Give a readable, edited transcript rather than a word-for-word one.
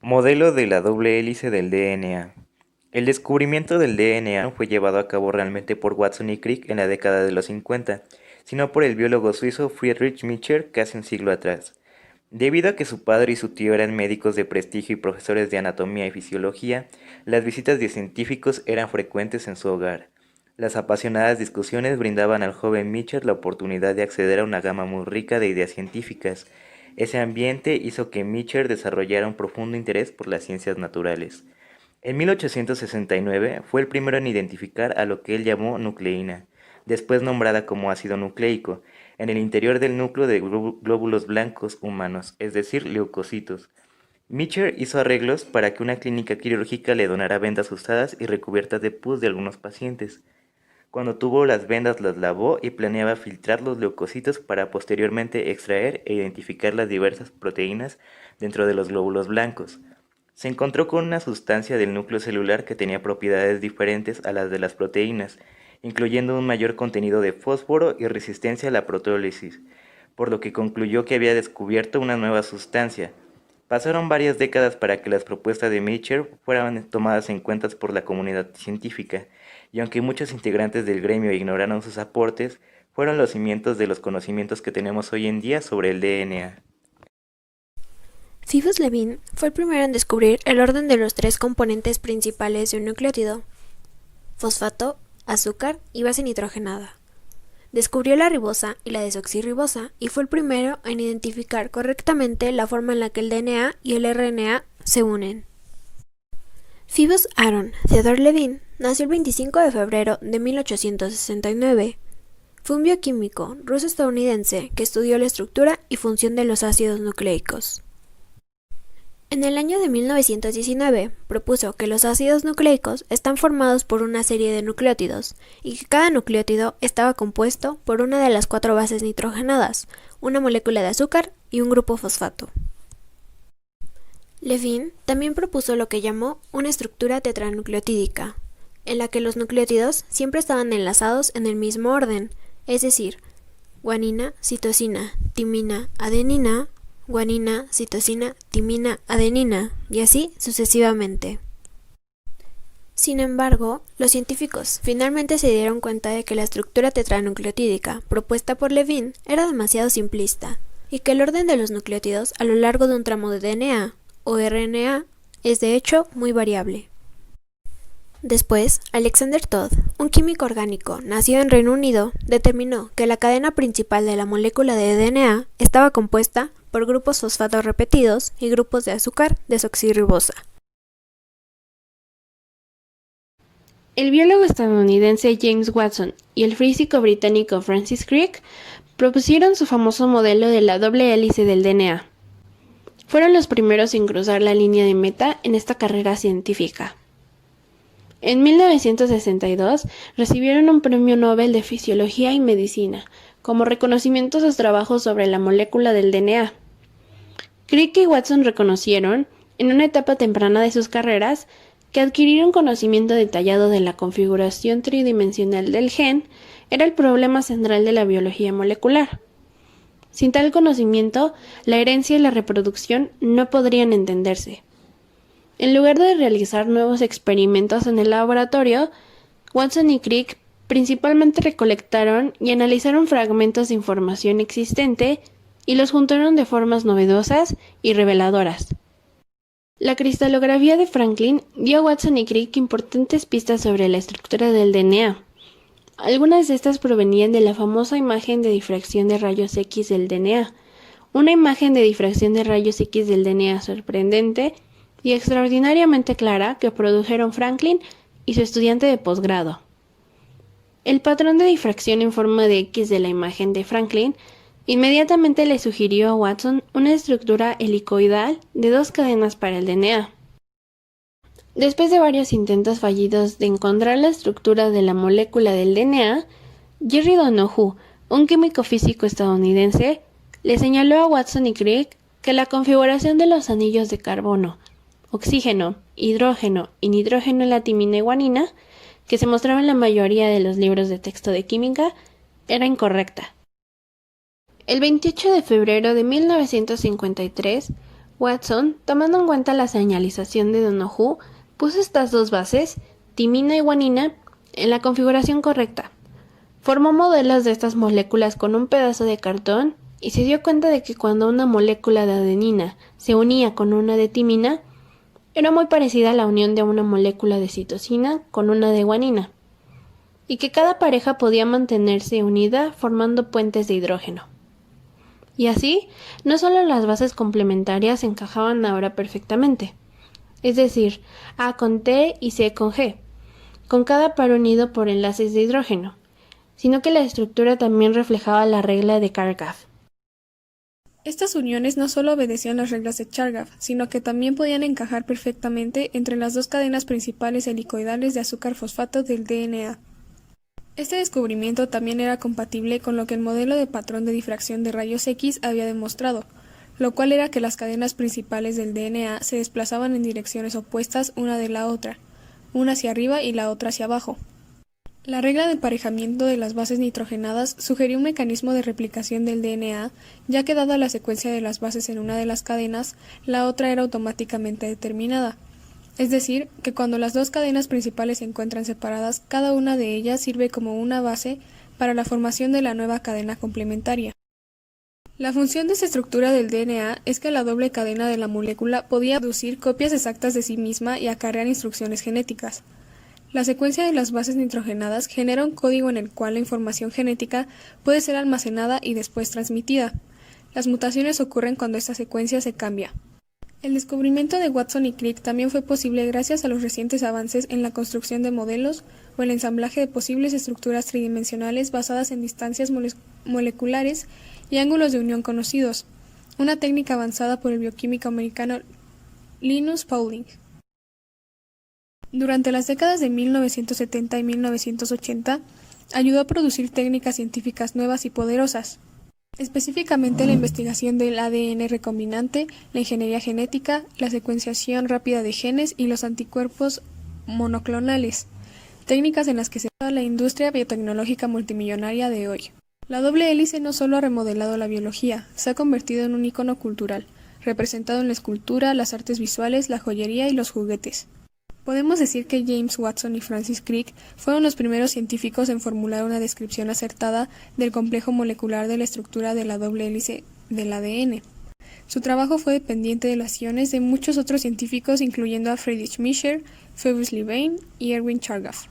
Modelo de la doble hélice del DNA. El descubrimiento del DNA no fue llevado a cabo realmente por Watson y Crick en la década de los 50, sino por el biólogo suizo Friedrich Miescher casi un siglo atrás. Debido a que su padre y su tío eran médicos de prestigio y profesores de anatomía y fisiología, las visitas de científicos eran frecuentes en su hogar. Las apasionadas discusiones brindaban al joven Miescher la oportunidad de acceder a una gama muy rica de ideas científicas. Ese ambiente hizo que Miescher desarrollara un profundo interés por las ciencias naturales. En 1869 fue el primero en identificar a lo que él llamó nucleína, después nombrada como ácido nucleico, en el interior del núcleo de glóbulos blancos humanos, es decir, leucocitos. Miescher hizo arreglos para que una clínica quirúrgica le donara vendas usadas y recubiertas de pus de algunos pacientes. Cuando tuvo las vendas las lavó y planeaba filtrar los leucocitos para posteriormente extraer e identificar las diversas proteínas dentro de los glóbulos blancos. Se encontró con una sustancia del núcleo celular que tenía propiedades diferentes a las de las proteínas, incluyendo un mayor contenido de fósforo y resistencia a la proteólisis, por lo que concluyó que había descubierto una nueva sustancia. Pasaron varias décadas para que las propuestas de Miescher fueran tomadas en cuenta por la comunidad científica, y aunque muchos integrantes del gremio ignoraron sus aportes, fueron los cimientos de los conocimientos que tenemos hoy en día sobre el DNA. Phoebus Levin fue el primero en descubrir el orden de los tres componentes principales de un nucleótido: fosfato, azúcar y base nitrogenada. Descubrió la ribosa y la desoxirribosa y fue el primero en identificar correctamente la forma en la que el DNA y el RNA se unen. Phoebus Aaron Theodore Levin nació el 25 de febrero de 1869. Fue un bioquímico ruso-estadounidense que estudió la estructura y función de los ácidos nucleicos. En el año de 1919 propuso que los ácidos nucleicos están formados por una serie de nucleótidos y que cada nucleótido estaba compuesto por una de las 4 bases nitrogenadas, una molécula de azúcar y un grupo fosfato. Levin también propuso lo que llamó una estructura tetranucleotídica, en la que los nucleótidos siempre estaban enlazados en el mismo orden, es decir, guanina, citosina, timina, adenina, guanina, citosina, timina, adenina, y así sucesivamente. Sin embargo, los científicos finalmente se dieron cuenta de que la estructura tetranucleotídica propuesta por Levin era demasiado simplista, y que el orden de los nucleótidos a lo largo de un tramo de DNA o RNA es de hecho muy variable. Después, Alexander Todd, un químico orgánico nacido en Reino Unido, determinó que la cadena principal de la molécula de DNA estaba compuesta por grupos fosfato repetidos y grupos de azúcar desoxirribosa. El biólogo estadounidense James Watson y el físico británico Francis Crick propusieron su famoso modelo de la doble hélice del DNA. Fueron los primeros en cruzar la línea de meta en esta carrera científica. En 1962 recibieron un premio Nobel de Fisiología y Medicina como reconocimiento a sus trabajos sobre la molécula del DNA. Crick y Watson reconocieron, en una etapa temprana de sus carreras, que adquirir un conocimiento detallado de la configuración tridimensional del gen era el problema central de la biología molecular. Sin tal conocimiento, la herencia y la reproducción no podrían entenderse. En lugar de realizar nuevos experimentos en el laboratorio, Watson y Crick principalmente recolectaron y analizaron fragmentos de información existente y los juntaron de formas novedosas y reveladoras. La cristalografía de Franklin dio a Watson y Crick importantes pistas sobre la estructura del DNA. Algunas de estas provenían de la famosa imagen de difracción de rayos X del DNA, una imagen de difracción de rayos X del DNA sorprendente y extraordinariamente clara que produjeron Franklin y su estudiante de posgrado. El patrón de difracción en forma de X de la imagen de Franklin inmediatamente le sugirió a Watson una estructura helicoidal de 2 cadenas para el DNA. Después de varios intentos fallidos de encontrar la estructura de la molécula del DNA, Jerry Donoghue, un químico físico estadounidense, le señaló a Watson y Crick que la configuración de los anillos de carbono, oxígeno, hidrógeno y nitrógeno en la timina y guanina, que se mostraba en la mayoría de los libros de texto de química, era incorrecta. El 28 de febrero de 1953, Watson, tomando en cuenta la señalización de Donoghue, puso estas dos bases, timina y guanina, en la configuración correcta. Formó modelos de estas moléculas con un pedazo de cartón y se dio cuenta de que cuando una molécula de adenina se unía con una de timina, era muy parecida a la unión de una molécula de citosina con una de guanina, y que cada pareja podía mantenerse unida formando puentes de hidrógeno. Y así, no solo las bases complementarias encajaban ahora perfectamente, es decir, A con T y C con G, con cada par unido por enlaces de hidrógeno, sino que la estructura también reflejaba la regla de Chargaff. Estas uniones no solo obedecían las reglas de Chargaff, sino que también podían encajar perfectamente entre las dos cadenas principales helicoidales de azúcar fosfato del DNA. Este descubrimiento también era compatible con lo que el modelo de patrón de difracción de rayos X había demostrado, lo cual era que las cadenas principales del DNA se desplazaban en direcciones opuestas una de la otra, una hacia arriba y la otra hacia abajo. La regla de emparejamiento de las bases nitrogenadas sugirió un mecanismo de replicación del DNA, ya que dada la secuencia de las bases en una de las cadenas, la otra era automáticamente determinada. Es decir, que cuando las dos cadenas principales se encuentran separadas, cada una de ellas sirve como una base para la formación de la nueva cadena complementaria. La función de esta estructura del DNA es que la doble cadena de la molécula podía producir copias exactas de sí misma y acarrear instrucciones genéticas. La secuencia de las bases nitrogenadas genera un código en el cual la información genética puede ser almacenada y después transmitida. Las mutaciones ocurren cuando esta secuencia se cambia. El descubrimiento de Watson y Crick también fue posible gracias a los recientes avances en la construcción de modelos o el ensamblaje de posibles estructuras tridimensionales basadas en distancias moleculares y ángulos de unión conocidos, una técnica avanzada por el bioquímico americano Linus Pauling. Durante las décadas de 1970 y 1980, ayudó a producir técnicas científicas nuevas y poderosas, específicamente la investigación del ADN recombinante, la ingeniería genética, la secuenciación rápida de genes y los anticuerpos monoclonales, técnicas en las que se basa la industria biotecnológica multimillonaria de hoy. La doble hélice no solo ha remodelado la biología, se ha convertido en un icono cultural, representado en la escultura, las artes visuales, la joyería y los juguetes. Podemos decir que James Watson y Francis Crick fueron los primeros científicos en formular una descripción acertada del complejo molecular de la estructura de la doble hélice del ADN. Su trabajo fue dependiente de las iones de muchos otros científicos, incluyendo a Friedrich Miescher, Phoebus Levene y Erwin Chargaff.